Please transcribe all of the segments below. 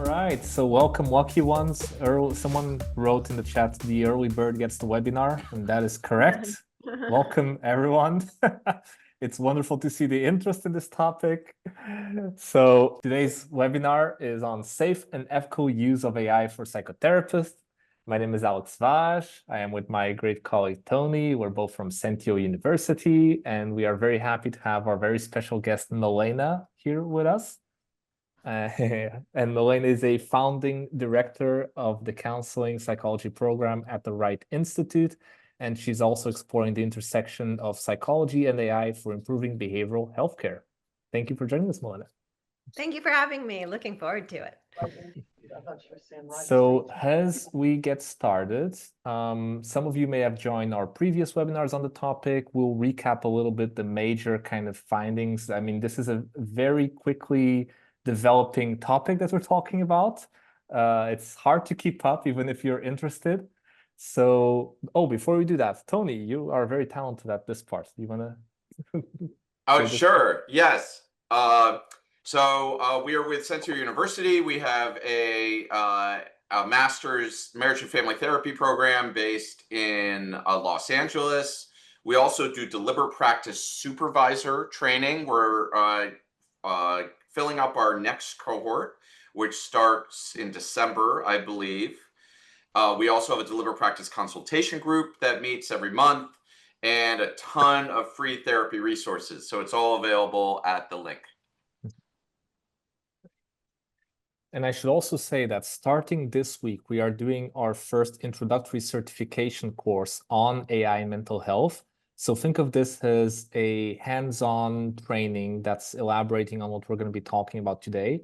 right, so welcome, lucky ones. Someone wrote in the chat, the early bird gets the webinar, and that is correct. Welcome, everyone. It's wonderful to see the interest in this topic. So today's webinar is on safe and ethical use of AI for psychotherapists. My name is Alex Vaj. I am with my great colleague, Tony. We're both from Sentio University, and we are very happy to have our very special guest, Milena, here with us. And Milena is a founding director of the counseling psychology program at the Wright Institute, and she's also exploring the intersection of psychology and AI for improving behavioral healthcare. Thank you for joining us, Milena. Thank you for having me. Looking forward to it. So as we get started, some of you may have joined our previous webinars on the topic. We'll recap a little bit the major kind of findings. I mean, this is a very quickly developing topic that we're talking about. It's hard to keep up even if you're interested. So, before we do that, Tony, you are very talented at this part. You want to? Oh, sure. Yes. So we are with Sentio University. We have a master's marriage and family therapy program based in Los Angeles. We also do deliberate practice supervisor training. We're filling up our next cohort, which starts in December, I believe. We also have a deliberate practice consultation group that meets every month, and a ton of free therapy resources. So it's all available at the link. And I should also say that starting this week, we are doing our first introductory certification course on AI and mental health. So think of this as a hands-on training that's elaborating on what we're going to be talking about today.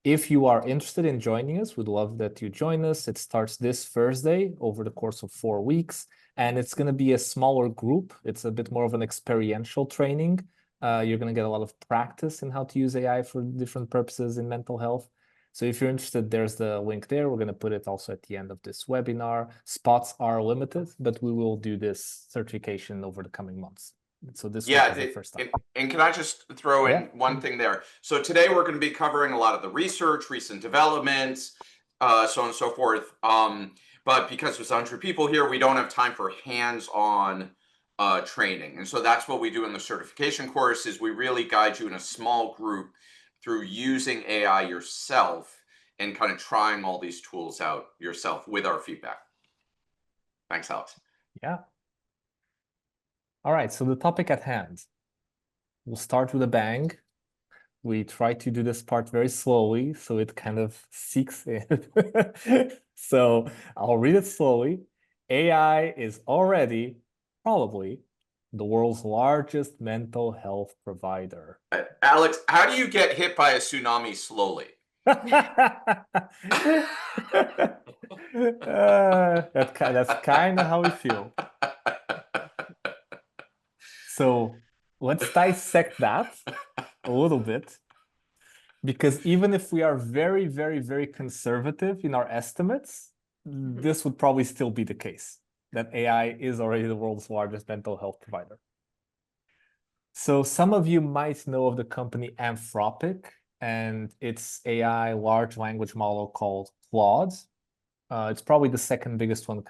If you are interested in joining us, we'd love that you join us. It starts this Thursday over the course of 4 weeks, and it's going to be a smaller group. It's a bit more of an experiential training. You're going to get a lot of practice in how to use AI for different purposes in mental health. So if you're interested, there's the link there. We're going to put it also at the end of this webinar. Spots are limited, but we will do this certification over the coming months. So this week is the first time. And can I just throw in one thing there? So today we're going to be covering a lot of the research, recent developments, so on and so forth. But because there's 100 people here, we don't have time for hands-on training. And so that's what we do in the certification course is we really guide you in a small group through using AI yourself and kind of trying all these tools out yourself with our feedback. Thanks, Alex. Yeah. All right, so the topic at hand. We'll start with a bang. We try to do this part very slowly, so it kind of seeks in. So I'll read it slowly. AI is already probably the world's largest mental health provider. Alex, how do you get hit by a tsunami slowly? That's kind of how we feel. So let's dissect that a little bit, because even if we are very, very, very conservative in our estimates, this would probably still be the case, that AI is already the world's largest mental health provider. So some of you might know of the company Anthropic and its AI large language model called Claude. It's probably the second biggest one,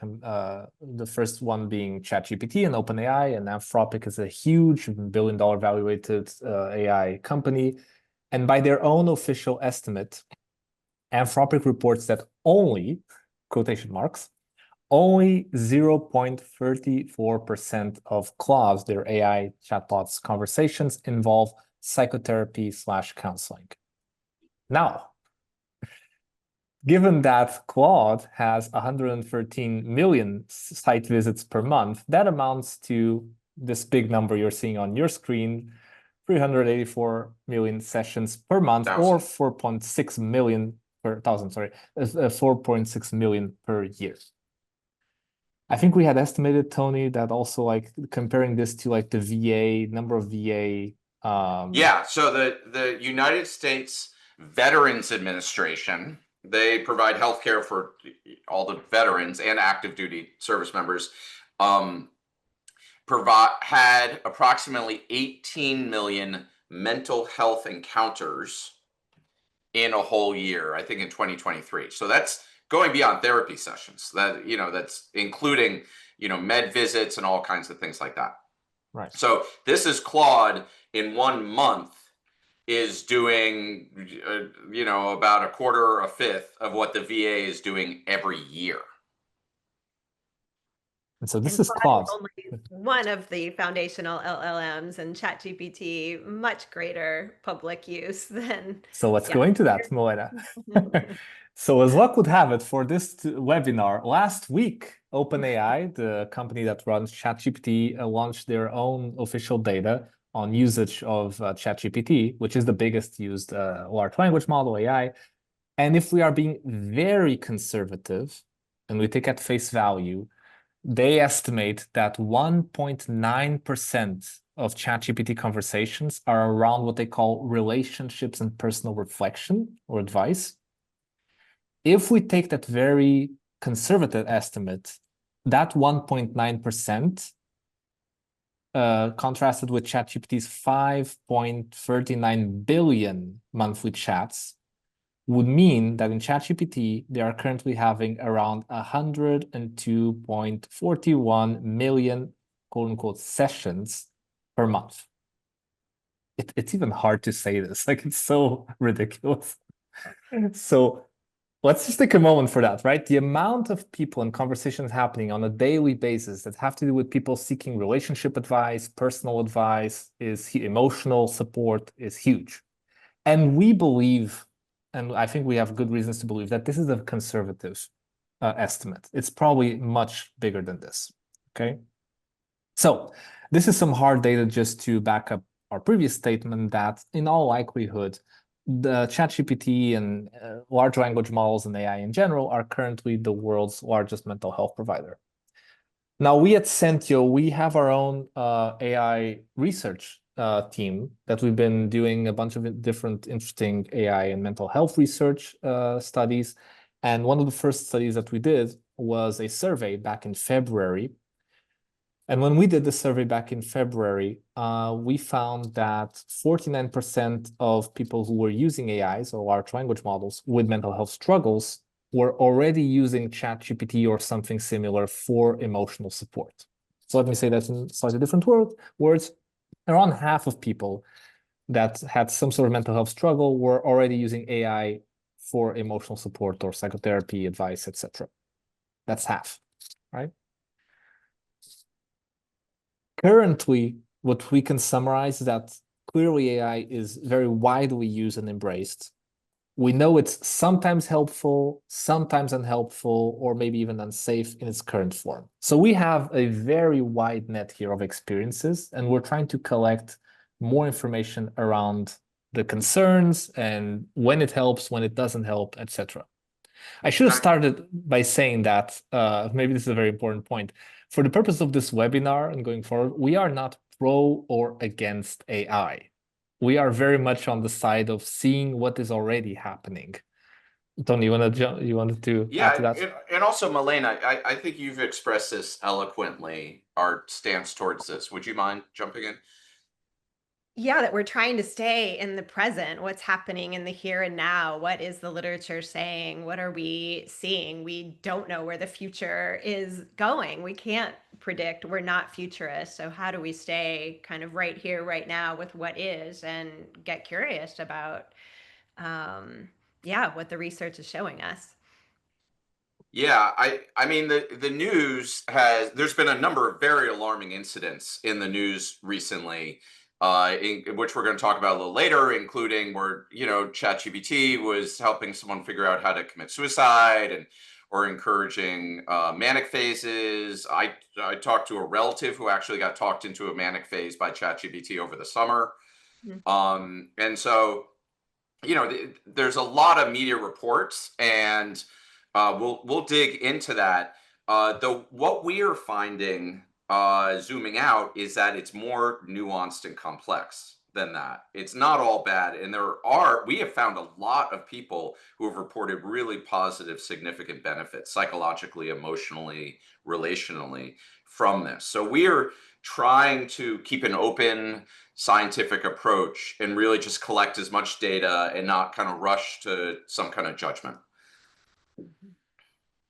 the first one being ChatGPT and OpenAI, and Anthropic is a huge billion-dollar valuated AI company. And by their own official estimate, Anthropic reports that only, quotation marks, only 0.34% of Claude, their AI chatbots conversations, involve psychotherapy/counseling. Now, given that Claude has 113 million site visits per month, that amounts to this big number you're seeing on your screen, 384 million sessions per month, or 4.6 million per thousand, 4.6 million per year. I think we had estimated, Tony, that also like comparing this to like the VA, number of VA. Yeah, so the United States Veterans Administration, they provide healthcare for all the veterans and active duty service members, had approximately 18 million mental health encounters in a whole year, I think in 2023. So that's going beyond therapy sessions. That, that's including, med visits and all kinds of things like that. Right. So this is Claude in 1 month is doing, about a quarter or a fifth of what the VA is doing every year. And so this And is Claude Claude. is only one of the foundational LLMs, and ChatGPT, much greater public use than. So let's Yeah. go into that, Moena. So as luck would have it, for this webinar last week, OpenAI, the company that runs ChatGPT, launched their own official data on usage of ChatGPT, which is the biggest used large language model, AI. And if we are being very conservative and we take at face value, they estimate that 1.9% of ChatGPT conversations are around what they call relationships and personal reflection or advice. If we take that very conservative estimate, that 1.9% contrasted with ChatGPT's 5.39 billion monthly chats would mean that in ChatGPT, they are currently having around 102.41 million quote unquote sessions per month. It's even hard to say this, like it's so ridiculous. So let's just take a moment for that, right? The amount of people and conversations happening on a daily basis that have to do with people seeking relationship advice, personal advice, emotional support is huge. And we believe, and I think we have good reasons to believe, that this is a conservative estimate. It's probably much bigger than this, okay? So this is some hard data just to back up our previous statement that in all likelihood, the ChatGPT and large language models and AI in general are currently the world's largest mental health provider. Now, we at Sentio, we have our own AI research team that we've been doing a bunch of different interesting AI and mental health research studies. And one of the first studies that we did was a survey back in February. And when we did the survey back in February, we found that 49% of people who were using AIs or large language models with mental health struggles were already using ChatGPT or something similar for emotional support. So let me say that in slightly different words. Around half of people that had some sort of mental health struggle were already using AI for emotional support or psychotherapy, advice, etc. That's half, right? Currently, what we can summarize is that clearly AI is very widely used and embraced. We know it's sometimes helpful, sometimes unhelpful, or maybe even unsafe in its current form. So we have a very wide net here of experiences, and we're trying to collect more information around the concerns and when it helps, when it doesn't help, etc. I should have started by saying that, maybe this is a very important point. For the purpose of this webinar and going forward, we are not pro or against AI. We are very much on the side of seeing what is already happening. Tony, you wanted to add to that? And also, Milena, I think you've expressed this eloquently, our stance towards this. Would you mind jumping in? Yeah, that we're trying to stay in the present. What's happening in the here and now? What is the literature saying? What are we seeing? We don't know where the future is going. We can't predict. We're not futurists. So how do we stay kind of right here, right now with what is and get curious about, what the research is showing us? Yeah, I mean the news there's been a number of very alarming incidents in the news recently, in which we're going to talk about a little later, including where ChatGPT was helping someone figure out how to commit suicide or encouraging manic phases. I talked to a relative who actually got talked into a manic phase by ChatGPT over the summer, and so there's a lot of media reports, and we'll dig into that. What we are finding, zooming out, is that it's more nuanced and complex than that. It's not all bad. And we have found a lot of people who have reported really positive, significant benefits psychologically, emotionally, relationally from this. So we are trying to keep an open scientific approach and really just collect as much data and not kind of rush to some kind of judgment.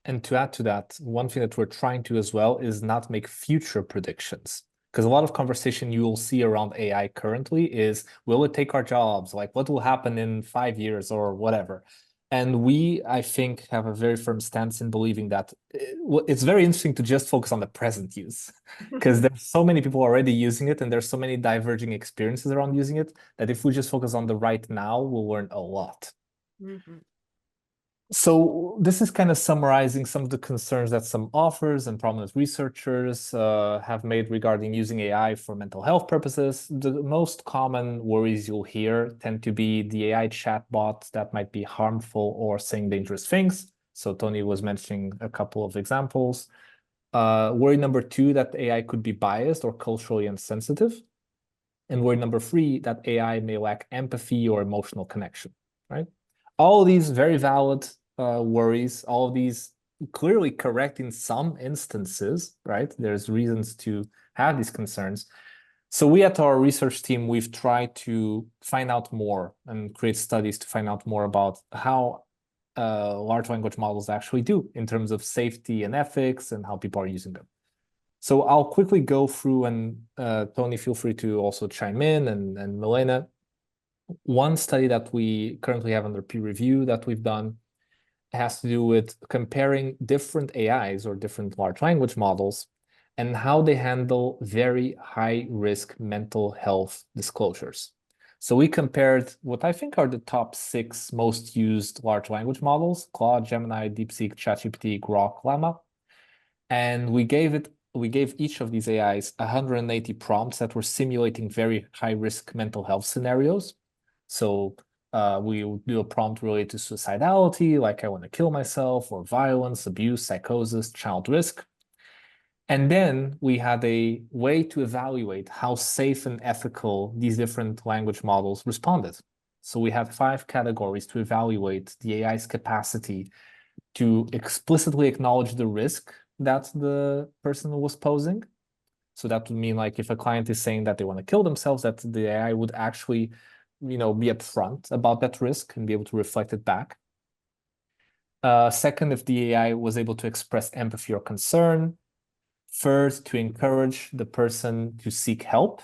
And to add to that, one thing that we're trying to as well is not make future predictions. Because a lot of conversation you will see around AI currently is, will it take our jobs? Like, what will happen in 5 years or whatever? And we, I think, have a very firm stance in believing that it's very interesting to just focus on the present use. Because there's so many people already using it and there's so many diverging experiences around using it that if we just focus on the right now, we'll learn a lot. Mhm. So this is kind of summarizing some of the concerns that some authors and prominent researchers have made regarding using AI for mental health purposes. The most common worries you'll hear tend to be the AI chatbots that might be harmful or saying dangerous things. So Tony was mentioning a couple of examples. Worry number 2, that AI could be biased or culturally insensitive. And worry number 3, that AI may lack empathy or emotional connection, right? All of these very valid worries, all of these clearly correct in some instances, right? There's reasons to have these concerns. So we at our research team, we've tried to find out more and create studies to find out more about how large language models actually do in terms of safety and ethics and how people are using them. So I'll quickly go through, and Tony, feel free to also chime in, and Milena. One study that we currently have under peer review that we've done has to do with comparing different AIs or different large language models and how they handle very high risk mental health disclosures. So we compared what I think are the top 6 most used large language models: Claude, Gemini, DeepSeek, ChatGPT, Grok, Llama. And we gave each of these AIs 180 prompts that were simulating very high risk mental health scenarios. So we do a prompt related to suicidality, like I want to kill myself, or violence, abuse, psychosis, child risk. And then we had a way to evaluate how safe and ethical these different language models responded. So we have 5 categories to evaluate the AI's capacity to explicitly acknowledge the risk that the person was posing. So that would mean, like, if a client is saying that they want to kill themselves, that the AI would actually, be upfront about that risk and be able to reflect it back. Second, if the AI was able to express empathy or concern. Third, to encourage the person to seek help.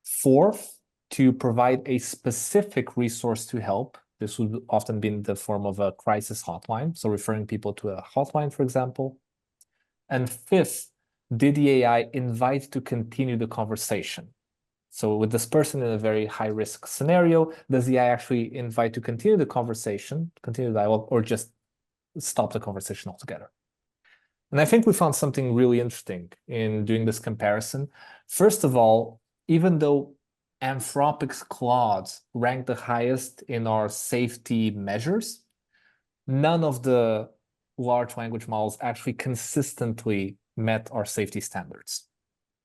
Fourth, to provide a specific resource to help. This would often be in the form of a crisis hotline, so referring people to a hotline, for example. And fifth, did the AI invite to continue the conversation? So with this person in a very high-risk scenario, does the AI actually invite to continue the conversation, continue the dialogue, or just stop the conversation altogether? And I think we found something really interesting in doing this comparison. First of all, even though Anthropic's Claude ranked the highest in our safety measures, none of the large language models actually consistently met our safety standards.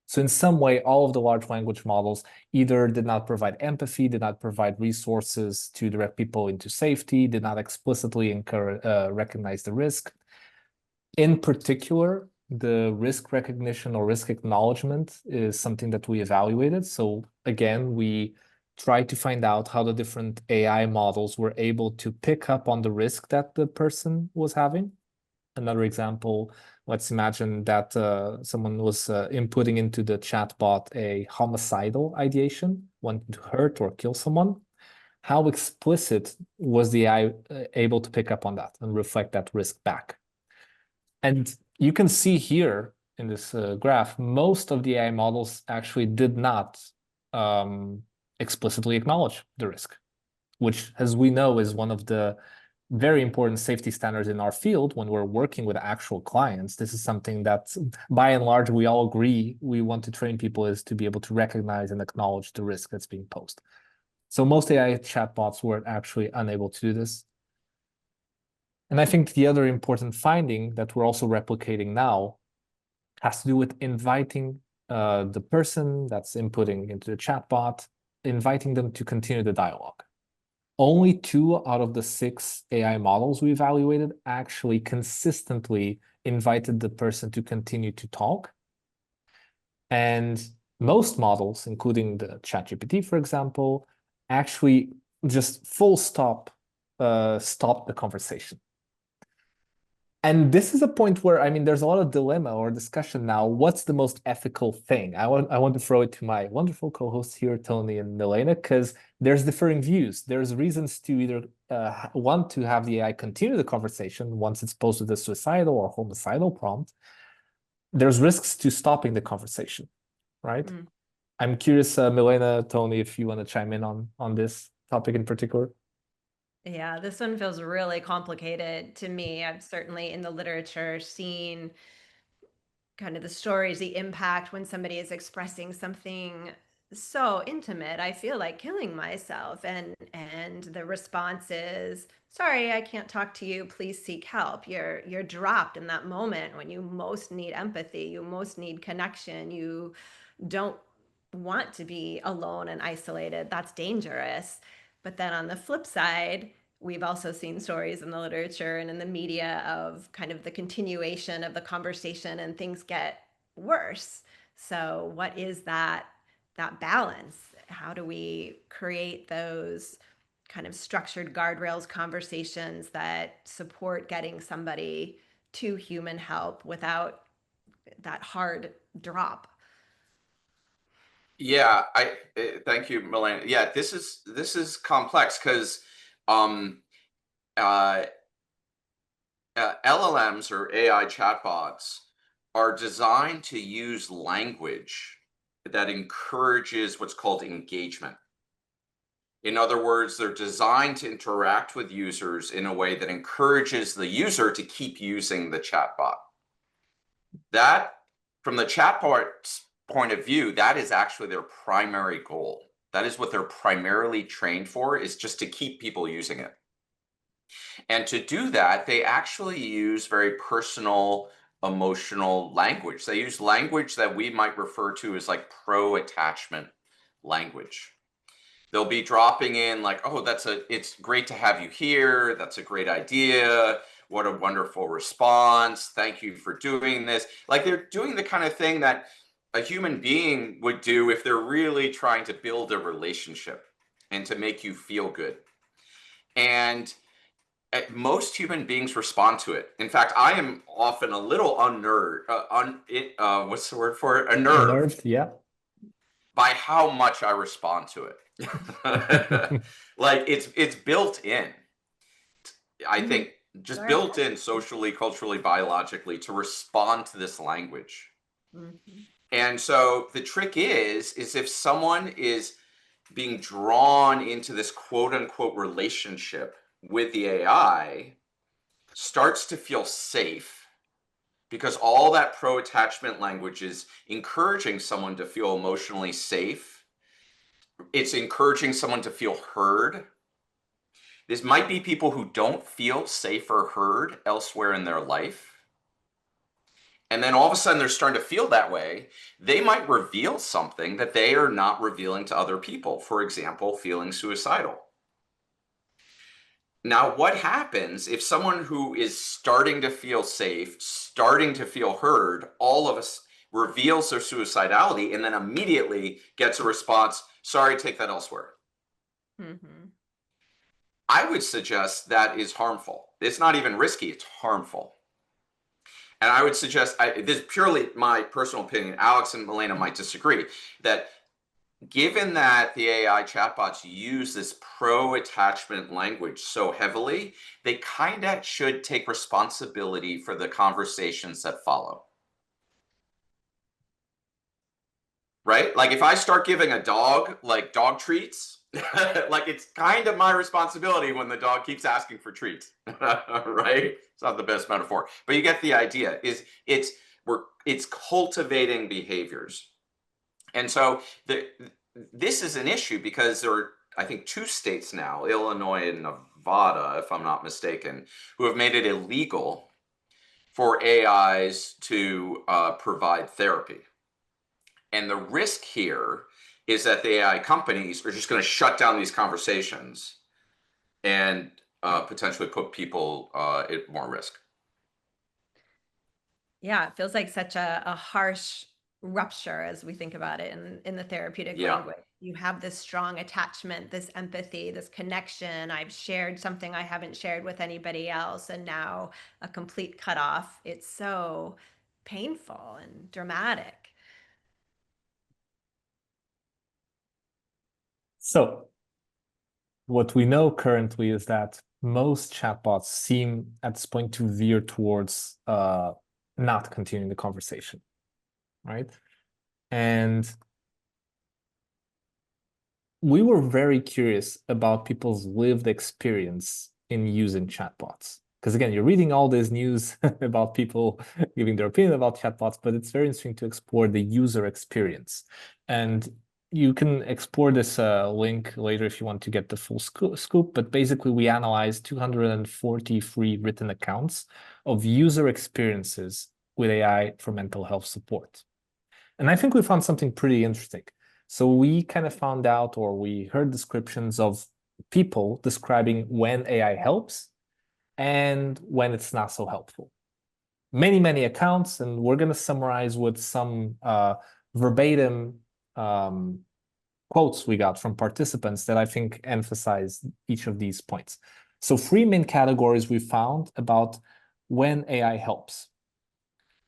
So in some way, all of the large language models either did not provide empathy, did not provide resources to direct people into safety, did not explicitly recognize the risk. In particular, the risk recognition or risk acknowledgement is something that we evaluated. So again, we tried to find out how the different AI models were able to pick up on the risk that the person was having. Another example, let's imagine that someone was inputting into the chatbot a homicidal ideation, wanting to hurt or kill someone. How explicit was the AI able to pick up on that and reflect that risk back? And you can see here in this graph, most of the AI models actually did not explicitly acknowledge the risk, which, as we know, is one of the very important safety standards in our field when we're working with actual clients. This is something that, by and large, we all agree we want to train people is to be able to recognize and acknowledge the risk that's being posed. So most AI chatbots were actually unable to do this. And I think the other important finding that we're also replicating now has to do with inviting the person that's inputting into the chatbot inviting them to continue the dialogue. Only 2 out of the 6 AI models we evaluated actually consistently invited the person to continue to talk. And most models, including the ChatGPT, for example, actually just full stop stopped the conversation. And this is a point where, I mean, there's a lot of dilemma or discussion now. What's the most ethical thing? I want to throw it to my wonderful co-hosts here, Tony and Milena, because there's differing views. There's reasons to either want to have the AI continue the conversation once it's posed with a suicidal or homicidal prompt. There's risks to stopping the conversation, right? I'm curious, Milena, Tony, if you want to chime in on this topic in particular. Yeah, this one feels really complicated to me. I've certainly in the literature seen kind of the stories, the impact when somebody is expressing something so intimate. I feel like killing myself, and the response is, sorry, I can't talk to you, please seek help. You're dropped in that moment when you most need empathy, you most need connection, you don't want to be alone and isolated. That's dangerous. But then on the flip side, we've also seen stories in the literature and in the media of kind of the continuation of the conversation and things get worse. So what is that balance? How do we create those kind of structured guardrails conversations that support getting somebody to human help without that hard drop? Yeah, thank you, Milena. Yeah, this is complex because uh, LLMs or AI chatbots are designed to use language that encourages what's called engagement. In other words, they're designed to interact with users in a way that encourages the user to keep using the chatbot. That, from the chatbot's point of view, that is actually their primary goal. That is what they're primarily trained for, is just to keep people using it. And to do that, they actually use very personal, emotional language. They use language that we might refer to as like pro-attachment language. They'll be dropping in like, oh, it's great to have you here. That's a great idea. What a wonderful response. Thank you for doing this. Like, they're doing the kind of thing that a human being would do if they're really trying to build a relationship and to make you feel good. And most human beings respond to it. In fact, I am often a little what's the word for it? Unnerved, yeah, by how much I respond to it. Like, it's built in, I think, just built in socially, culturally, biologically, to respond to this language. And so the trick is if someone is being drawn into this quote unquote relationship with the AI, starts to feel safe, because all that pro-attachment language is encouraging someone to feel emotionally safe. It's encouraging someone to feel heard. This might be people who don't feel safe or heard elsewhere in their life. And then all of a sudden they're starting to feel that way. They might reveal something that they are not revealing to other people. For example, feeling suicidal. Now, what happens if someone who is starting to feel safe, starting to feel heard, all of us reveals their suicidality and then immediately gets a response, sorry, take that elsewhere? I would suggest that is harmful. It's not even risky, it's harmful. And I would suggest, this is purely my personal opinion, Alex and Milena might disagree, that given that the AI chatbots use this pro-attachment language so heavily, they kind of should take responsibility for the conversations that follow. Right? Like, if I start giving a dog like dog treats, like, it's kind of my responsibility when the dog keeps asking for treats. Right? It's not the best metaphor, but you get the idea. It's cultivating behaviors. And so this is an issue because there are, I think, 2 states now, Illinois and Nevada, if I'm not mistaken, who have made it illegal for AIs to provide therapy. And the risk here is that the AI companies are just going to shut down these conversations and potentially put people at more risk. Yeah, it feels like such a harsh rupture as we think about it in the therapeutic Yeah. language. You have this strong attachment, this empathy, this connection. I've shared something I haven't shared with anybody else, and now a complete cutoff. It's so painful and dramatic. So what we know currently is that most chatbots seem at this point to veer towards not continuing the conversation, right? And we were very curious about people's lived experience in using chatbots. Because again, you're reading all this news about people giving their opinion about chatbots, but it's very interesting to explore the user experience. And you can explore this link later if you want to get the full scoop. But basically, we analyzed 240 free written accounts of user experiences with AI for mental health support. And I think we found something pretty interesting. So we kind of found out, or we heard descriptions of people describing when AI helps and when it's not so helpful. Many, many accounts, and we're going to summarize with some verbatim quotes we got from participants that I think emphasize each of these points. So three main categories we found about when AI helps.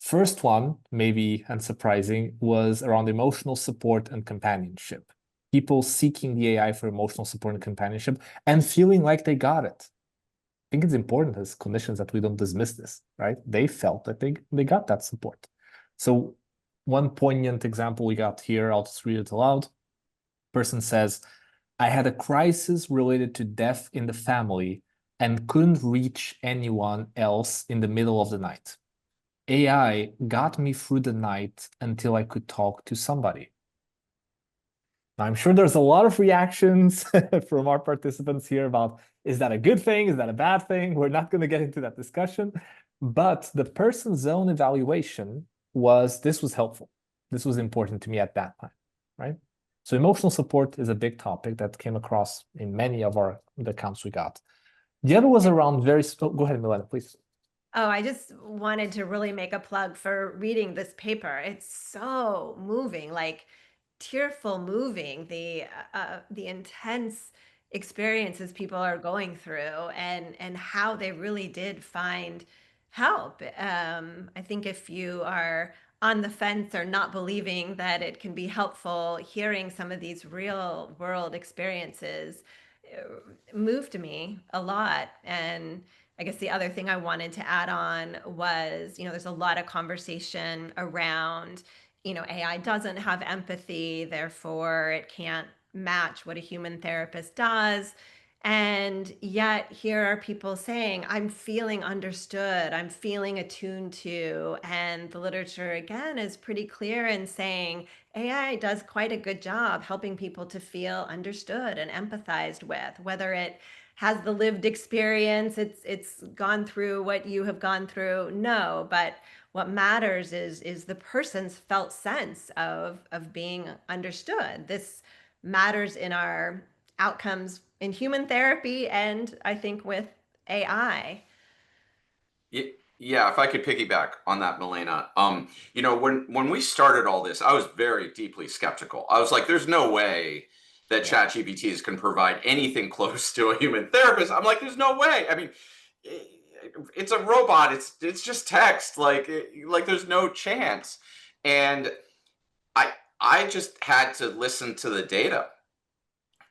First one, maybe unsurprising, was around emotional support and companionship. People seeking the AI for emotional support and companionship and feeling like they got it. I think it's important as clinicians that we don't dismiss this, right? They felt that they got that support. So one poignant example we got here, I'll just read it aloud. Person says, I had a crisis related to death in the family and couldn't reach anyone else in the middle of the night. AI got me through the night until I could talk to somebody. Now, I'm sure there's a lot of reactions from our participants here about, is that a good thing? Is that a bad thing? We're not going to get into that discussion. But the person's own evaluation was, this was helpful. This was important to me at that time, right? So emotional support is a big topic that came across in many of the accounts we got. The other was around go ahead, Milena, please. Oh, I just wanted to really make a plug for reading this paper. It's so moving, like tearful moving, the intense experiences people are going through and how they really did find help. I think if you are on the fence or not believing that it can be helpful, hearing some of these real world experiences moved me a lot. And I guess the other thing I wanted to add on was, there's a lot of conversation around, AI doesn't have empathy, therefore it can't match what a human therapist does. And yet here are people saying, I'm feeling understood, I'm feeling attuned to. And the literature, again, is pretty clear in saying AI does quite a good job helping people to feel understood and empathized with, whether it has the lived experience, it's gone through what you have gone through. No, but what matters is the person's felt sense of being understood. This matters in our outcomes in human therapy and I think with AI. Yeah, if I could piggyback on that, Milena. When we started all this, I was very deeply skeptical. I was like, there's no way that ChatGPTs can provide anything close to a human therapist. I'm like, there's no way. I mean, it's a robot. It's just text. Like there's no chance. And I just had to listen to the data.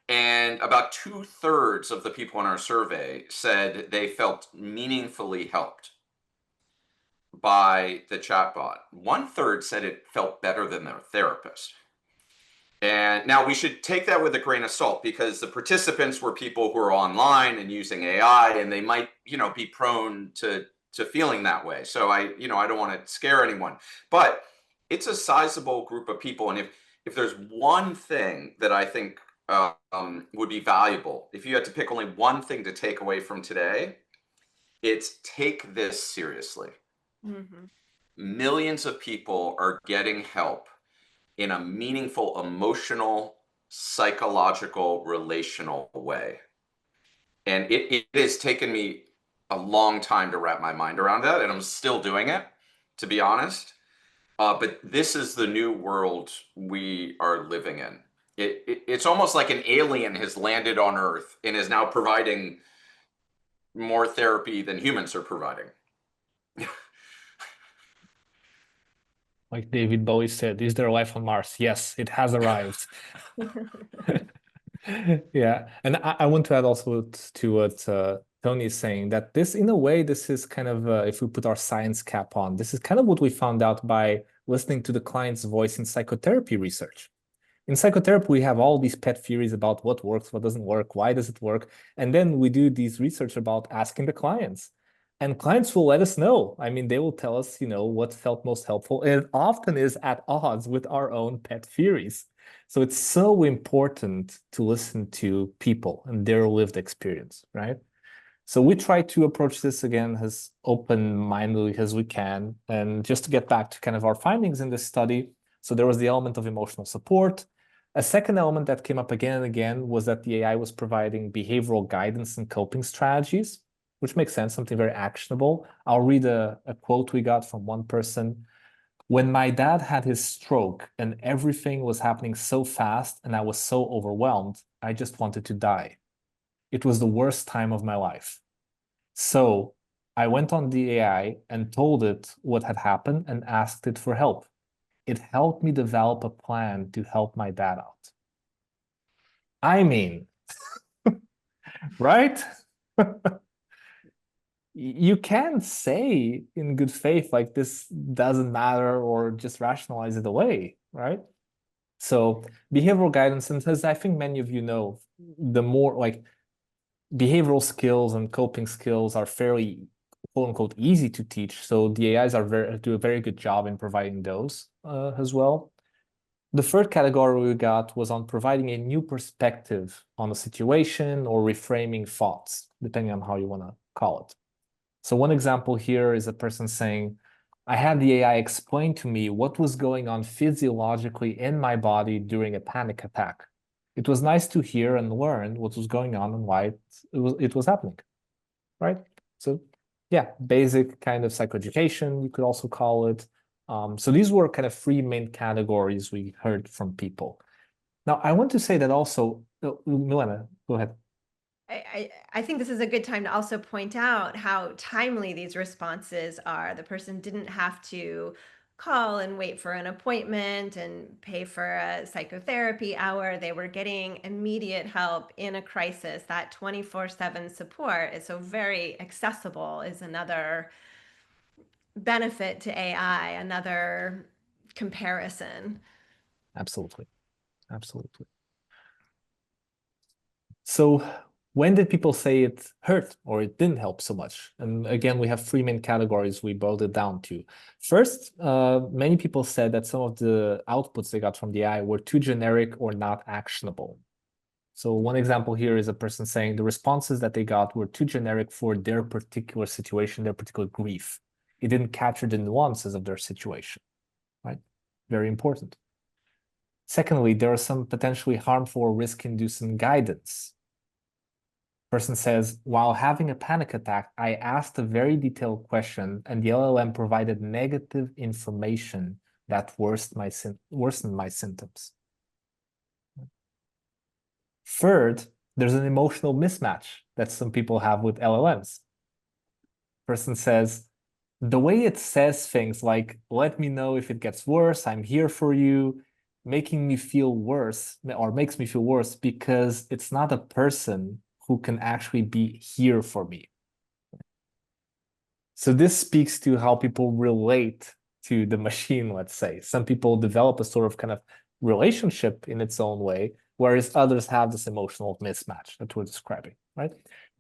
And about 2/3 of the people in our survey said they felt meaningfully helped by the chatbot. 1/3 said it felt better than their therapist. And now we should take that with a grain of salt because the participants were people who are online and using AI, and they might, be prone to feeling that way. So I don't want to scare anyone, but it's a sizable group of people. And if there's one thing that I think would be valuable, if you had to pick only one thing to take away from today, it's take this seriously. Mm-hmm. Millions of people are getting help in a meaningful, emotional, psychological, relational way. And it has taken me a long time to wrap my mind around that, and I'm still doing it, to be honest. But this is the new world we are living in. It's almost like an alien has landed on Earth and is now providing more therapy than humans are providing. Like David Bowie said, is there life on Mars? Yes, it has arrived. Yeah, and I want to add also to what Tony is saying, that this, in a way, this is kind of, if we put our science cap on, this is kind of what we found out by listening to the client's voice in psychotherapy research. In psychotherapy, we have all these pet theories about what works, what doesn't work, why does it work, and then we do these research about asking the clients. And clients will let us know. I mean, they will tell us, what felt most helpful, and it often is at odds with our own pet theories. So it's so important to listen to people and their lived experience, right? So we try to approach this again as open-mindedly as we can. And just to get back to kind of our findings in this study, so there was the element of emotional support. A second element that came up again and again was that the AI was providing behavioral guidance and coping strategies, which makes sense, something very actionable. I'll read a quote we got from one person. When my dad had his stroke and everything was happening so fast and I was so overwhelmed, I just wanted to die. It was the worst time of my life. So I went on the AI and told it what had happened and asked it for help. It helped me develop a plan to help my dad out. I mean, right? You can't say in good faith, like, this doesn't matter, or just rationalize it away, right? So behavioral guidance, and as I think many of you know, the more like behavioral skills and coping skills are fairly, quote unquote, easy to teach. So the AIs do a very good job in providing those as well. The third category we got was on providing a new perspective on a situation or reframing thoughts, depending on how you want to call it. So one example here is a person saying, I had the AI explain to me what was going on physiologically in my body during a panic attack. It was nice to hear and learn what was going on and why it was happening, right? So yeah, basic kind of psychoeducation, you could also call it. So these were kind of three main categories we heard from people. Now, I want to say that also, Milena, go ahead. I think this is a good time to also point out how timely these responses are. The person didn't have to call and wait for an appointment and pay for a psychotherapy hour. They were getting immediate help in a crisis. That 24/7 support is so very accessible, is another benefit to AI, another comparison. Absolutely. Absolutely. So when did people say it hurt or it didn't help so much? And again, we have three main categories we boiled it down to. First, many people said that some of the outputs they got from the AI were too generic or not actionable. So one example here is a person saying the responses that they got were too generic for their particular situation, their particular grief. It didn't capture the nuances of their situation, right? Very important. Secondly, there are some potentially harmful or risk-inducing guidance. Person says, while having a panic attack, I asked a very detailed question and the LLM provided negative information that worsened my symptoms. Third, there's an emotional mismatch that some people have with LLMs. Person says, the way it says things like, let me know if it gets worse, I'm here for you, making me feel worse, or makes me feel worse because it's not a person who can actually be here for me. So this speaks to how people relate to the machine, let's say. Some people develop a sort of kind of relationship in its own way, whereas others have this emotional mismatch that we're describing, right?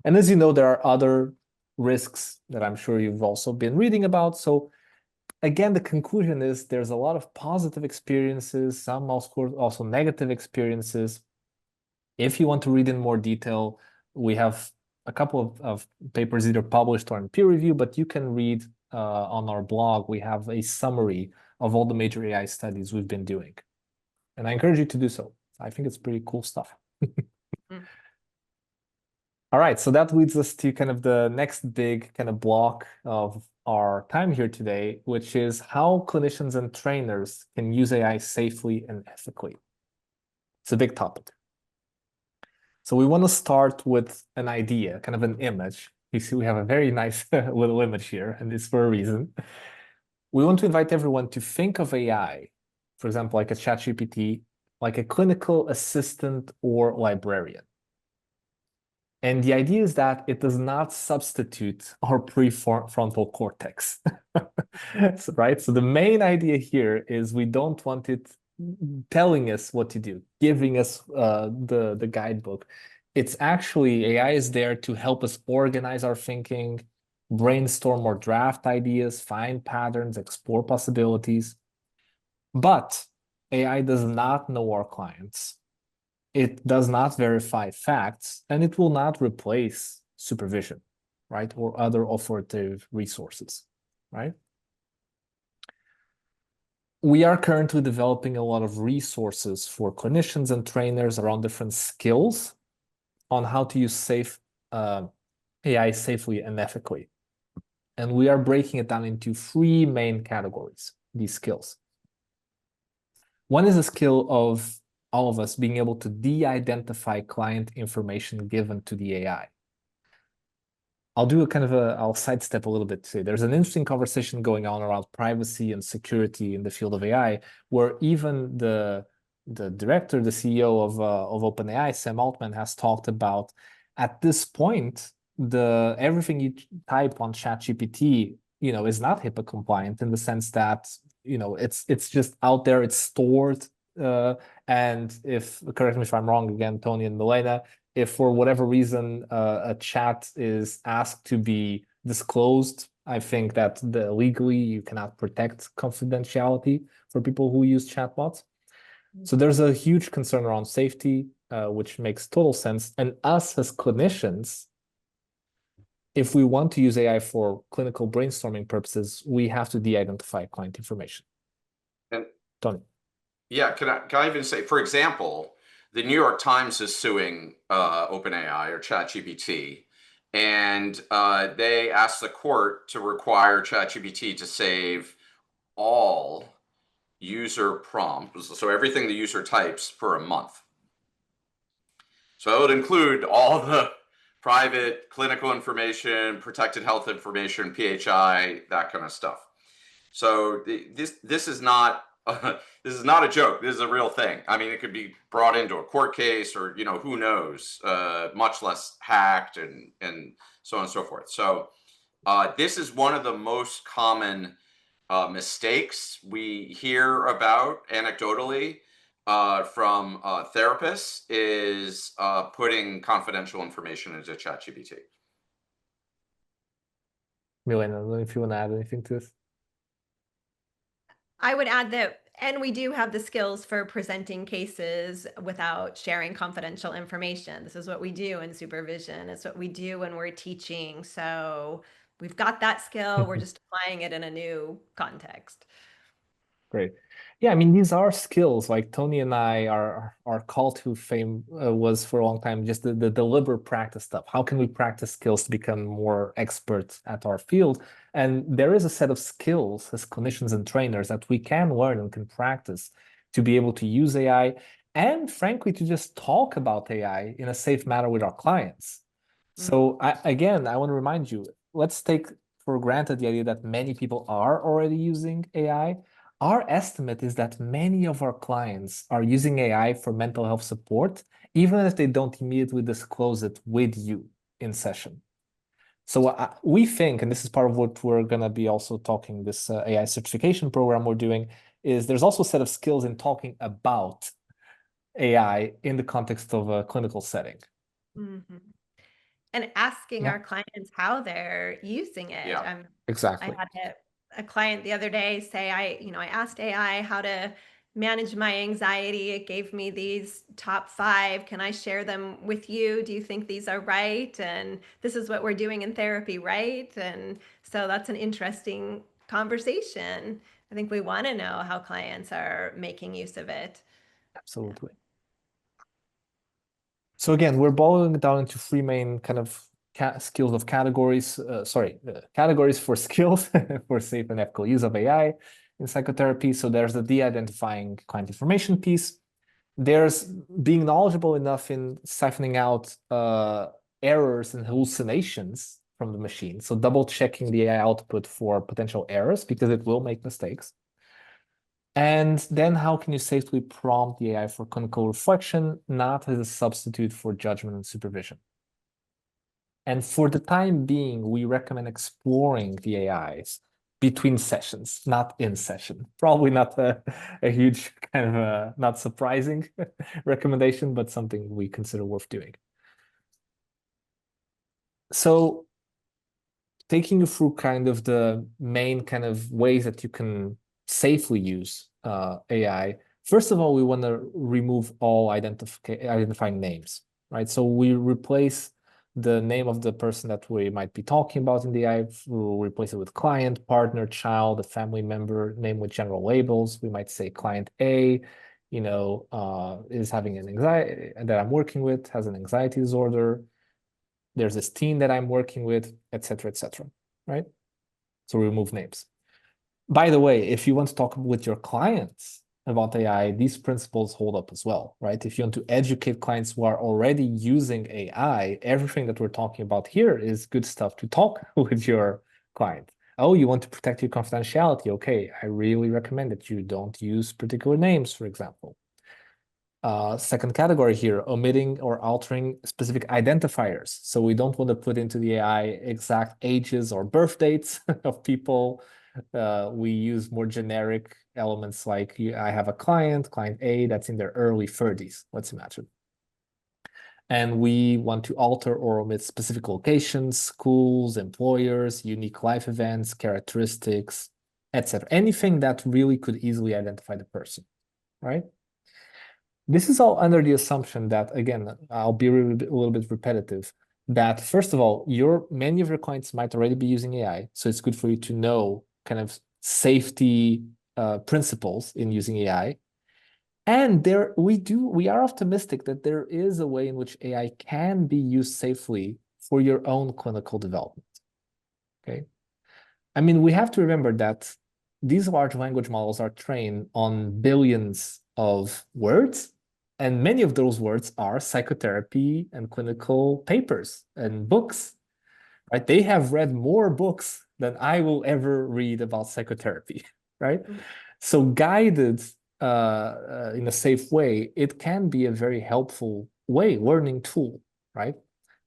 And as you know, there are other risks that I'm sure you've also been reading about. So again, the conclusion is there's a lot of positive experiences, some also negative experiences. If you want to read in more detail, we have a couple of papers either published or in peer review, but you can read on our blog. We have a summary of all the major AI studies we've been doing. And I encourage you to do so. I think it's pretty cool stuff. Mm. All right, so that leads us to kind of the next big kind of block of our time here today, which is how clinicians and trainers can use AI safely and ethically. It's a big topic. So we want to start with an idea, kind of an image. You see, we have a very nice little image here, and it's for a reason. We want to invite everyone to think of AI, for example, like a ChatGPT, like a clinical assistant or librarian. And the idea is that it does not substitute our prefrontal cortex, right? So the main idea here is we don't want it telling us what to do, giving us the guidebook. It's actually AI is there to help us organize our thinking, brainstorm or draft ideas, find patterns, explore possibilities. But AI does not know our clients. It does not verify facts, and it will not replace supervision, right? Or other authoritative resources, right? We are currently developing a lot of resources for clinicians and trainers around different skills on how to use AI safely and ethically. And we are breaking it down into three main categories, these skills. One is a skill of all of us being able to de-identify client information given to the AI. I'll sidestep a little bit today. There's an interesting conversation going on around privacy and security in the field of AI, where even the director, the CEO of OpenAI, Sam Altman, has talked about at this point, everything you type on ChatGPT, is not HIPAA compliant in the sense that, it's just out there, it's stored. And correct me if I'm wrong again, Tony and Milena, if for whatever reason a chat is asked to be disclosed, I think that legally you cannot protect confidentiality for people who use chatbots. So there's a huge concern around safety, which makes total sense. And us as clinicians, if we want to use AI for clinical brainstorming purposes, we have to de-identify client information. And Tony. yeah, can I even say, for example, the New York Times is suing OpenAI or ChatGPT, and they asked the court to require ChatGPT to save all user prompts, so everything the user types, for a month. So it would include all the private clinical information, protected health information, PHI, that kind of stuff. So this is not this is not a joke. This is a real thing. I mean, it could be brought into a court case, or who knows, much less hacked and so on and so forth. So this is one of the most common mistakes we hear about anecdotally from therapists is putting confidential information into ChatGPT. Milena, I don't know if you want to add anything to this. I would add that, and we do have the skills for presenting cases without sharing confidential information. This is what we do in supervision. It's what we do when we're teaching. So we've got that skill. We're just applying it in a new context. Great. Yeah, I mean, these are skills. Like Tony and I, our call to fame was for a long time just the deliberate practice stuff. How can we practice skills to become more experts at our field? And there is a set of skills as clinicians and trainers that we can learn and can practice to be able to use AI and, frankly, to just talk about AI in a safe manner with our clients. So again, I want to remind you, let's take for granted the idea that many people are already using AI. Our estimate is that many of our clients are using AI for mental health support, even if they don't immediately disclose it with you in session. So we think, and this is part of what we're going to be also talking, this AI certification program we're doing, is there's also a set of skills in talking about AI in the context of a clinical setting. Mm-hmm. And asking our clients how they're using it. Yeah, exactly. I had a client the other day say, I asked AI how to manage my anxiety. It gave me these top 5. Can I share them with you? Do you think these are right? And this is what we're doing in therapy, right? And so that's an interesting conversation. I think we want to know how clients are making use of it. Absolutely. So again, we're boiling it down into three main kind of skills of categories. Categories for skills for safe and ethical use of AI in psychotherapy. So there's the de-identifying client information piece. There's being knowledgeable enough in siphoning out errors and hallucinations from the machine. So double checking the AI output for potential errors because it will make mistakes. And then how can you safely prompt the AI for clinical reflection, not as a substitute for judgment and supervision? And for the time being, we recommend exploring the AIs between sessions, not in session. Probably not a huge kind of not surprising recommendation, but something we consider worth doing. So taking you through kind of the main kind of ways that you can safely use AI. First of all, we want to remove all identifying names, right? So we replace the name of the person that we might be talking about in the AI. We'll replace it with client, partner, child, a family member, name with general labels. We might say client A, is having an anxiety that I'm working with, has an anxiety disorder. There's this team that I'm working with, et cetera, right? So remove names. By the way, if you want to talk with your clients about AI, these principles hold up as well, right? If you want to educate clients who are already using AI, everything that we're talking about here is good stuff to talk with your client. Oh, you want to protect your confidentiality. Okay, I really recommend that you don't use particular names, for example. Second category here, omitting or altering specific identifiers. So we don't want to put into the AI exact ages or birth dates of people. We use more generic elements like I have a client A, that's in their early 30s, let's imagine. And we want to alter or omit specific locations, schools, employers, unique life events, characteristics, etc. Anything that really could easily identify the person, right? This is all under the assumption that, again, I'll be a little bit repetitive, that first of all, many of your clients might already be using AI. So it's good for you to know kind of safety principles in using AI. And we are optimistic that there is a way in which AI can be used safely for your own clinical development. Okay. I mean, we have to remember that these large language models are trained on billions of words, and many of those words are psychotherapy and clinical papers and books, right? They have read more books than I will ever read about psychotherapy, right? So guided in a safe way, it can be a very helpful learning tool, right?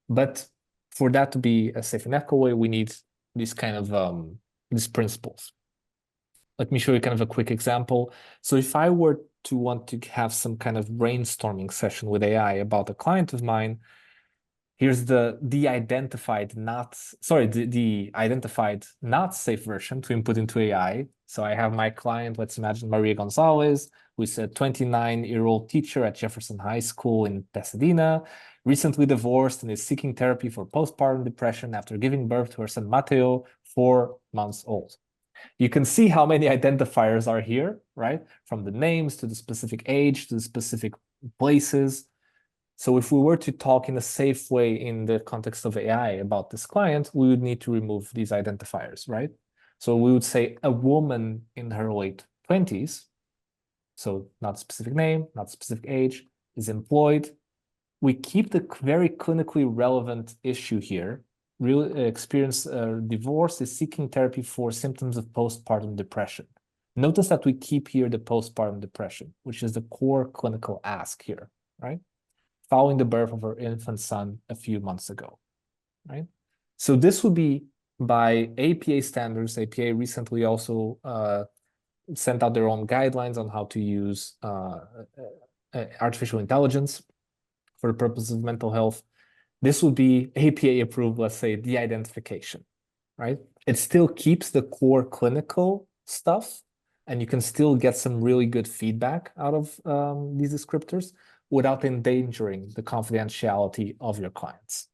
But for that to be a safe and ethical way, we need these kind of these principles. Let me show you kind of a quick example. So if I were to want to have some kind of brainstorming session with AI about a client of mine, here's the identified not safe version to input into AI. So I have my client, let's imagine Maria Gonzalez, who is a 29-year-old teacher at Jefferson High School in Pasadena, recently divorced and is seeking therapy for postpartum depression after giving birth to her son Mateo, 4 months old. You can see how many identifiers are here, right? From the names to the specific age to the specific places. So if we were to talk in a safe way in the context of AI about this client, we would need to remove these identifiers, right? So we would say a woman in her late 20s, so not specific name, not specific age, is employed. We keep the very clinically relevant issue here. Real experience divorce, is seeking therapy for symptoms of postpartum depression. Notice that we keep here the postpartum depression, which is the core clinical ask here, right? Following the birth of her infant son a few months ago, right? So this would be by APA standards. APA recently also sent out their own guidelines on how to use artificial intelligence for the purpose of mental health. This would be APA approved, let's say, de-identification, right? It still keeps the core clinical stuff, and you can still get some really good feedback out of these descriptors without endangering the confidentiality of your clients.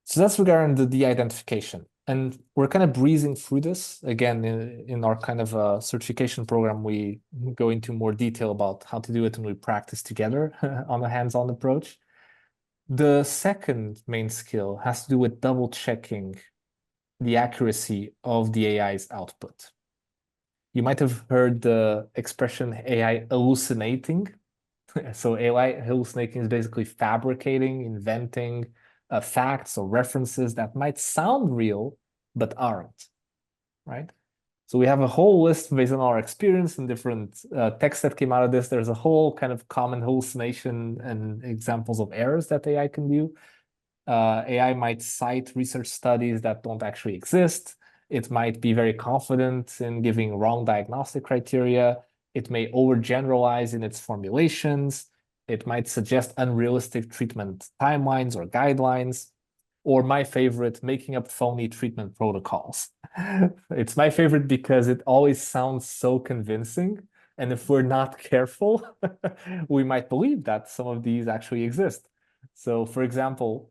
So that's regarding the de-identification. And we're kind of breezing through this. Again, in our kind of certification program, we go into more detail about how to do it and we practice together on a hands-on approach. The second main skill has to do with double checking the accuracy of the AI's output. You might have heard the expression AI hallucinating. So AI hallucinating is basically fabricating, inventing facts or references that might sound real, but aren't, right? So we have a whole list based on our experience and different texts that came out of this. There's a whole kind of common hallucination and examples of errors that AI can do. AI might cite research studies that don't actually exist. It might be very confident in giving wrong diagnostic criteria. It may overgeneralize in its formulations. It might suggest unrealistic treatment timelines or guidelines. Or my favorite, making up phony treatment protocols. It's my favorite because it always sounds so convincing. And if we're not careful, we might believe that some of these actually exist. So, for example,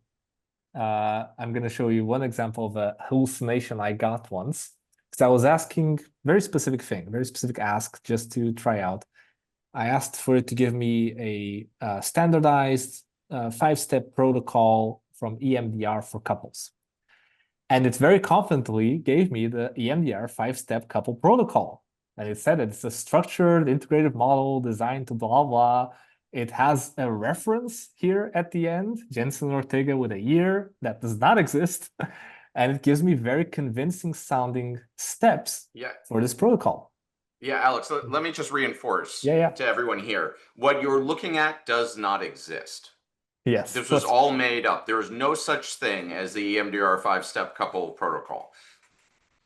I'm going to show you one example of a hallucination I got once. Because I was asking very specific thing, very specific ask just to try out. I asked for it to give me a standardized 5-step protocol from EMDR for couples. And it very confidently gave me the EMDR 5-step couple protocol. And it said it's a structured, integrative model designed to blah, blah. It has a reference here at the end, Jensen Ortega with a year that does not exist. And it gives me very convincing sounding steps for this protocol. Yeah, Alex, let me just reinforce to everyone here. What you're looking at does not exist. Yes. This was all made up. There is no such thing as the EMDR 5-step couple protocol.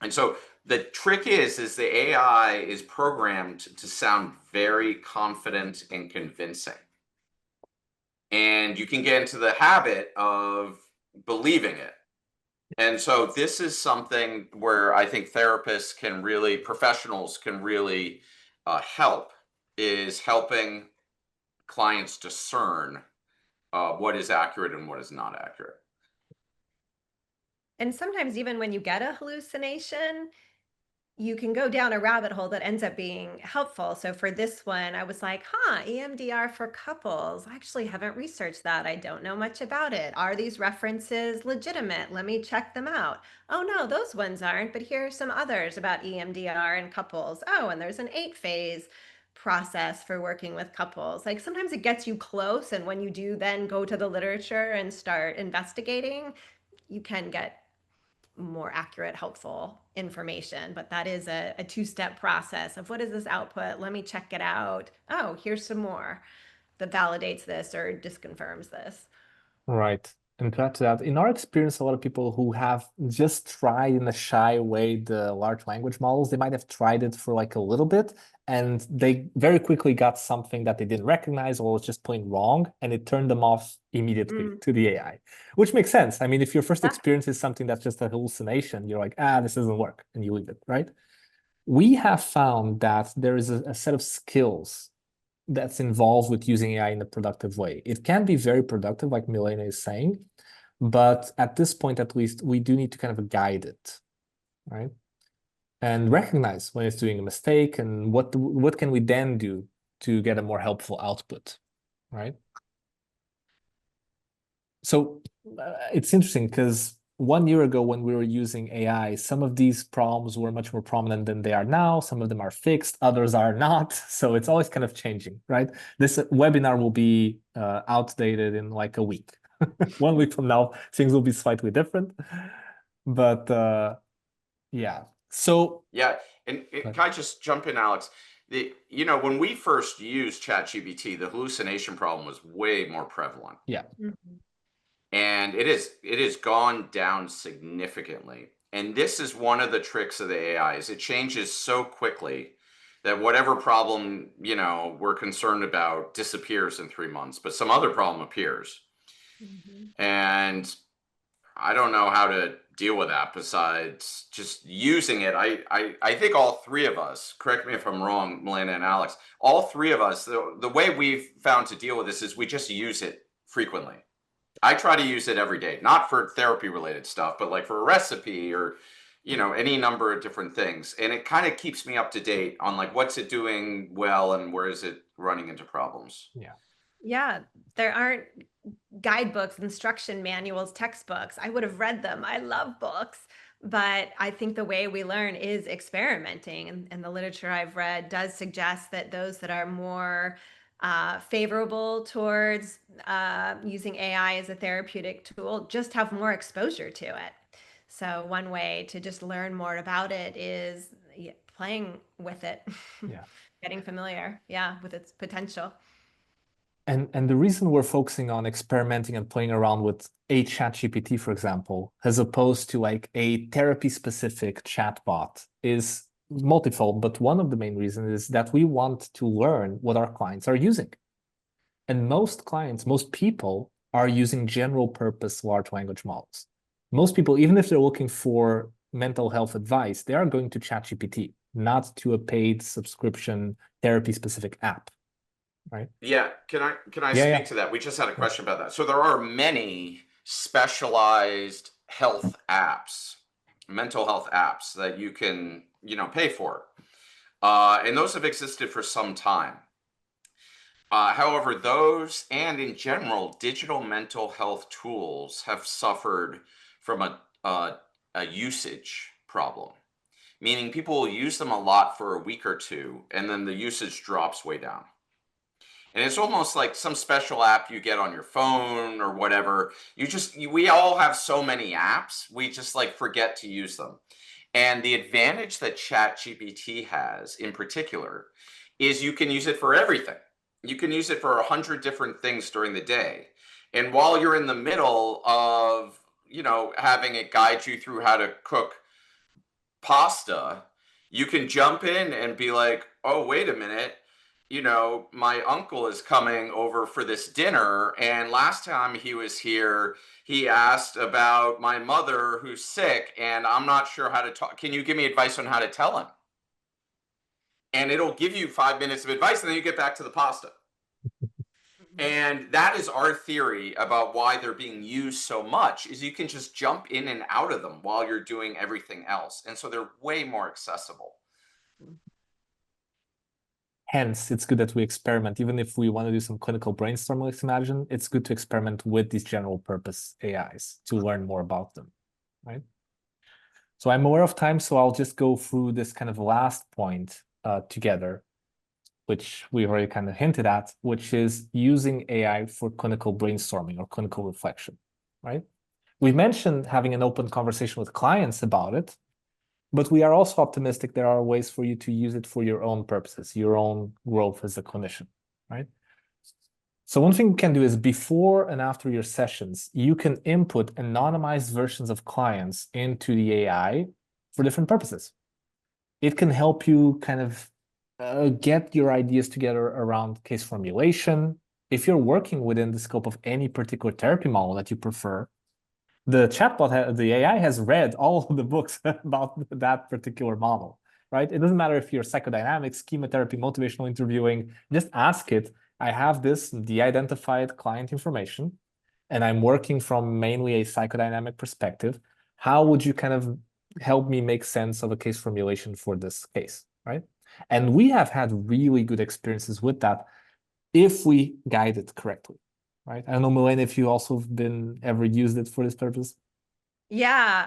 And so the trick is the AI is programmed to sound very confident and convincing. And you can get into the habit of believing it. And so this is something where I think therapists can really, professionals can really help, is helping clients discern what is accurate and what is not accurate. And sometimes even when you get a hallucination, you can go down a rabbit hole that ends up being helpful. So for this one, I was like, EMDR for couples. I actually haven't researched that. I don't know much about it. Are these references legitimate? Let me check them out. Oh no, those ones aren't, but here are some others about EMDR and couples. Oh, and there's an 8-phase process for working with couples. Like sometimes it gets you close. And when you do then go to the literature and start investigating, you can get more accurate, helpful information. But that is a 2-step process of what is this output? Let me check it out. Oh, here's some more that validates this or disconfirms this. Right. And to add to that, in our experience, a lot of people who have just tried in a shy way the large language models, they might have tried it for like a little bit and they very quickly got something that they didn't recognize or was just plain wrong, and it turned them off immediately to the AI, which makes sense. I mean, if your first experience is something that's just a hallucination, you're like, this doesn't work, and you leave it, right? We have found that there is a set of skills that's involved with using AI in a productive way. It can be very productive, like Milena is saying, but at this point, at least, we do need to kind of guide it, right? And recognize when it's doing a mistake and what can we then do to get a more helpful output, right? So it's interesting because 1 year ago when we were using AI, some of these problems were much more prominent than they are now. Some of them are fixed, others are not. So it's always kind of changing, right? This webinar will be outdated in like a week. 1 week from now, things will be slightly different. But yeah. So yeah, and can I just jump in, Alex? When we first used ChatGPT, the hallucination problem was way more prevalent. Yeah. And it has gone down significantly. And this is one of the tricks of the AI is it changes so quickly that whatever problem, we're concerned about disappears in 3 months, but some other problem appears. And I don't know how to deal with that besides just using it. I think all three of us, correct me if I'm wrong, Milena and Alex, all three of us, the way we've found to deal with this is we just use it frequently. I try to use it every day, not for therapy related stuff, but like for a recipe or, you know, any number of different things. And it kind of keeps me up to date on like what's it doing well and where is it running into problems. Yeah. Yeah, there aren't guidebooks, instruction manuals, textbooks. I would have read them. I love books. But I think the way we learn is experimenting. And the literature I've read does suggest that those that are more favorable towards using AI as a therapeutic tool just have more exposure to it. So one way to just learn more about it is playing with it, Yeah. getting familiar, yeah, with its potential. And the reason we're focusing on experimenting and playing around with a ChatGPT, for example, as opposed to like a therapy-specific chatbot is multifold, but one of the main reasons is that we want to learn what our clients are using. And most clients, most people are using general purpose large language models. Most people, even if they're looking for mental health advice, they are going to ChatGPT, not to a paid subscription therapy-specific app, right? Yeah, can I Yeah, speak to that? We just had a yeah. question about that. So there are many specialized health apps, mental health apps that you can, you know, pay for. And those have existed for some time. However, those and in general, digital mental health tools have suffered from a usage problem, meaning people will use them a lot for a week or two, and then the usage drops way down. And it's almost like some special app you get on your phone or whatever. We all have so many apps, we just like forget to use them. And the advantage that ChatGPT has in particular is you can use it for everything. You can use it for 100 different things during the day. And while you're in the middle of, you know, having it guide you through how to cook pasta, you can jump in and be like, oh, wait a minute. You know, my uncle is coming over for this dinner. And last time he was here, he asked about my mother who's sick, and I'm not sure how to talk. Can you give me advice on how to tell him? And it'll give you 5 minutes of advice, and then you get back to the pasta. And that is our theory about why they're being used so much is you can just jump in and out of them while you're doing everything else. And so they're way more accessible. Hence, it's good that we experiment. Even if we want to do some clinical brainstorming, let's imagine, it's good to experiment with these general purpose AIs to learn more about them, right? So I'm aware of time, so I'll just go through this kind of last point together, which we already kind of hinted at, which is using AI for clinical brainstorming or clinical reflection, right? We mentioned having an open conversation with clients about it, but we are also optimistic there are ways for you to use it for your own purposes, your own growth as a clinician, right? So one thing you can do is before and after your sessions, you can input anonymized versions of clients into the AI for different purposes. It can help you kind of get your ideas together around case formulation. If you're working within the scope of any particular therapy model that you prefer, the chatbot, the AI has read all of the books about that particular model, right? It doesn't matter if you're psychodynamics, chemotherapy, motivational interviewing, just ask it. I have this de-identified client information, and I'm working from mainly a psychodynamic perspective. How would you kind of help me make sense of a case formulation for this case, right? And we have had really good experiences with that if we guide it correctly, right? I don't know, Milena, if you also have been ever used it for this purpose. Yeah,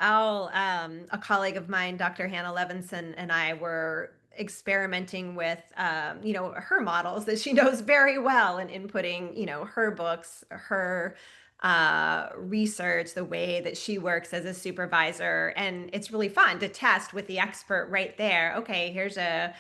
a colleague of mine, Dr. Hannah Levinson, and I were experimenting with, her models that she knows very well and inputting, her books, her research, the way that she works as a supervisor. And it's really fun to test with the expert right there. Okay, here's a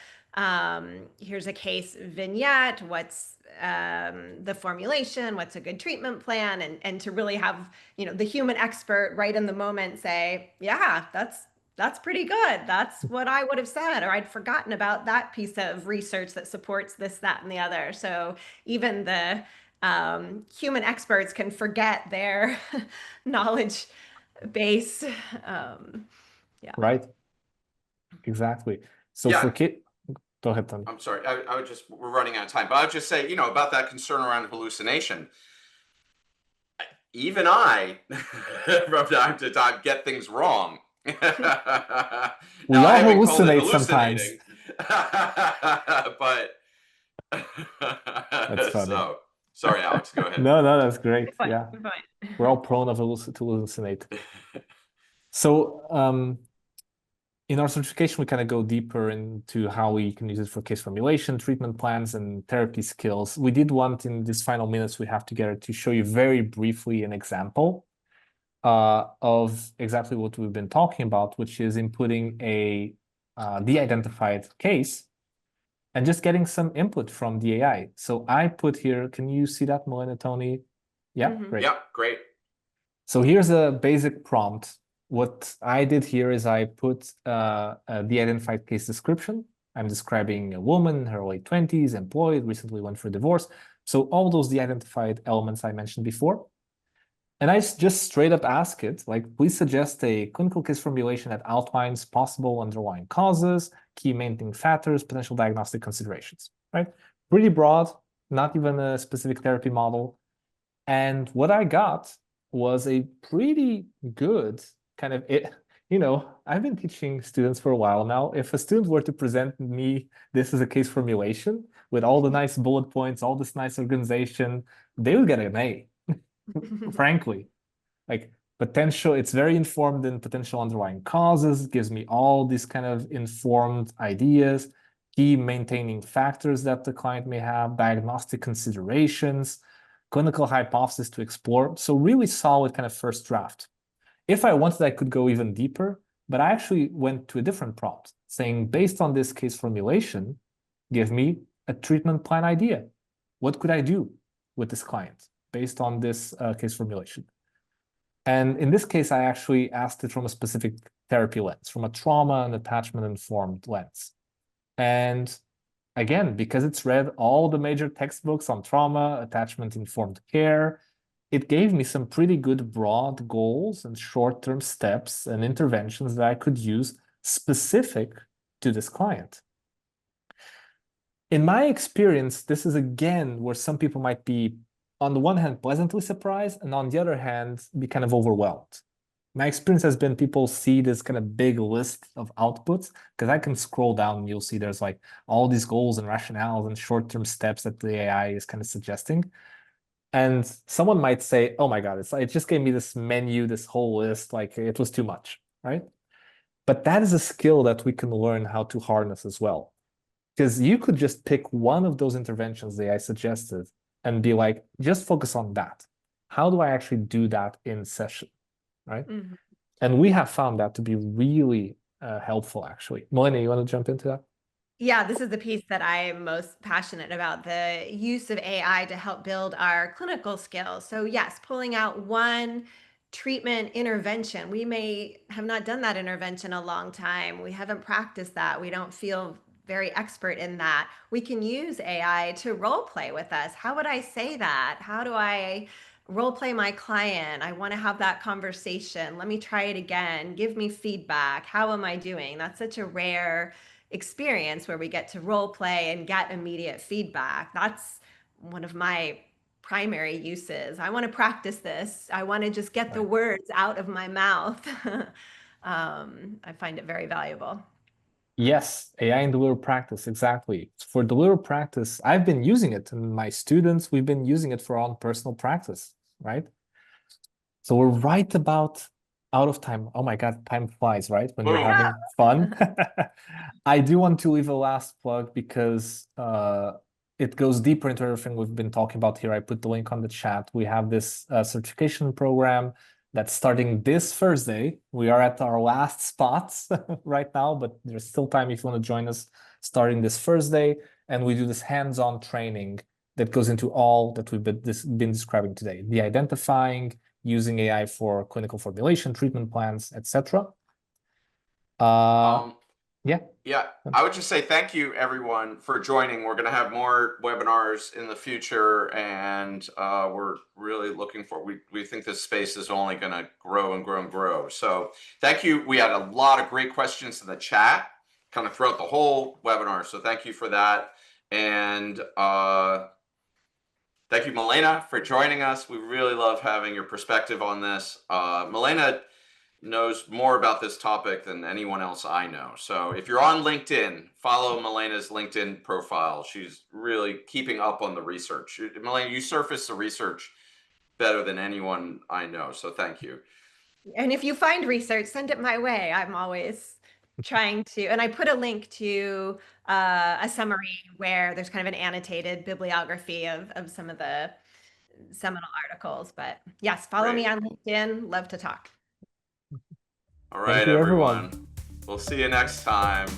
case vignette. What's the formulation? What's a good treatment plan? And to really have the human expert right in the moment say, yeah, that's pretty good. That's what I would have said, or I'd forgotten about that piece of research that supports this, that, and the other. So even the human experts can forget their knowledge base. Yeah. Right, exactly. So Yeah, for kid, go ahead, Tony. I'm sorry. I would we're running out of time, but I would just say, you know, about that concern around hallucination. even I, from time to time, get things wrong. We Now, all I haven't called it hallucinate sometimes. hallucinating, but That's funny. so sorry, Alex, go ahead. No, that's great. Good point, Yeah, good point. we're all prone to hallucinate. So, in our certification, we kind of go deeper into how we can use it for case formulation, treatment plans, and therapy skills. We did want in these final minutes we have together to show you very briefly an example of exactly what we've been talking about, which is inputting a de-identified case and just getting some input from the AI. So I put here, can you see that, Melina, Tony? Yeah, great. Yeah, great. So here's a basic prompt. What I did here is I put a de-identified case description. I'm describing a woman in her late 20s, employed, recently went for divorce. So all those de-identified elements I mentioned before. And I just straight up ask it, like, please suggest a clinical case formulation that outlines possible underlying causes, key main factors, potential diagnostic considerations, right? Pretty broad, not even a specific therapy model. And what I got was a pretty good kind of it. I've been teaching students for a while now. If a student were to present me this as a case formulation with all the nice bullet points, all this nice organization, they would get an A, frankly. Like potential, it's very informed in potential underlying causes, gives me all these kind of informed ideas, key maintaining factors that the client may have, diagnostic considerations, clinical hypothesis to explore. So really solid kind of first draft. If I wanted, I could go even deeper, but I actually went to a different prompt saying, based on this case formulation, give me a treatment plan idea. What could I do with this client based on this case formulation? And in this case, I actually asked it from a specific therapy lens, from a trauma and attachment informed lens. And again, because it's read all the major textbooks on trauma, attachment informed care, it gave me some pretty good broad goals and short-term steps and interventions that I could use specific to this client. In my experience, this is again where some people might be, on the one hand, pleasantly surprised, and on the other hand, be kind of overwhelmed. My experience has been people see this kind of big list of outputs, because I can scroll down and you'll see there's like all these goals and rationales and short-term steps that the AI is kind of suggesting. And someone might say, oh my God, it just gave me this menu, this whole list, like it was too much, right? But that is a skill that we can learn how to harness as well. Because you could just pick one of those interventions that I suggested and be like, just focus on that. How do I actually do that in session, right? Mm-hmm. And we have found that to be really helpful, actually. Melina, you want to jump into that? Yeah, this is the piece that I am most passionate about, the use of AI to help build our clinical skills. So yes, pulling out one treatment intervention. We may have not done that intervention a long time. We haven't practiced that. We don't feel very expert in that. We can use AI to role play with us. How would I say that? How do I role play my client? I want to have that conversation. Let me try it again. Give me feedback. How am I doing? That's such a rare experience where we get to role play and get immediate feedback. That's one of my primary uses. I want to practice this. I want to just get the words out of my mouth. I find it very valuable. Yes, AI in delivery practice, exactly. For delivery practice, I've been using it, and my students, we've been using it for our own personal practice, right? So we're right about out of time. Oh my God, time flies, right? When you're having fun. I do want to leave a last plug because it goes deeper into everything we've been talking about here. I put the link on the chat. We have this certification program that's starting this Thursday. We are at our last spots right now, but there's still time if you want to join us starting this Thursday. And we do this hands-on training that goes into all that we've been describing today. The identifying, using AI for clinical formulation, treatment plans, etc. Yeah. Yeah, I would just say thank you everyone for joining. We're going to have more webinars in the future, and we're really looking for, we think this space is only going to grow and grow and grow. So thank you. We had a lot of great questions in the chat kind of throughout the whole webinar. So thank you for that. And Thank you, Milena, for joining us. We really love having your perspective on this. Milena knows more about this topic than anyone else I know. So if you're on LinkedIn, follow Milena's LinkedIn profile. She's really keeping up on the research. Milena, you surface the research better than anyone I know. So thank you. And if you find research, send it my way. I'm always trying to, and I put a link to a summary where there's kind of an annotated bibliography of some of the seminal articles. But yes, follow me Great. on LinkedIn. Love to talk. All right, Thank you, everyone. everyone. We'll see you next time.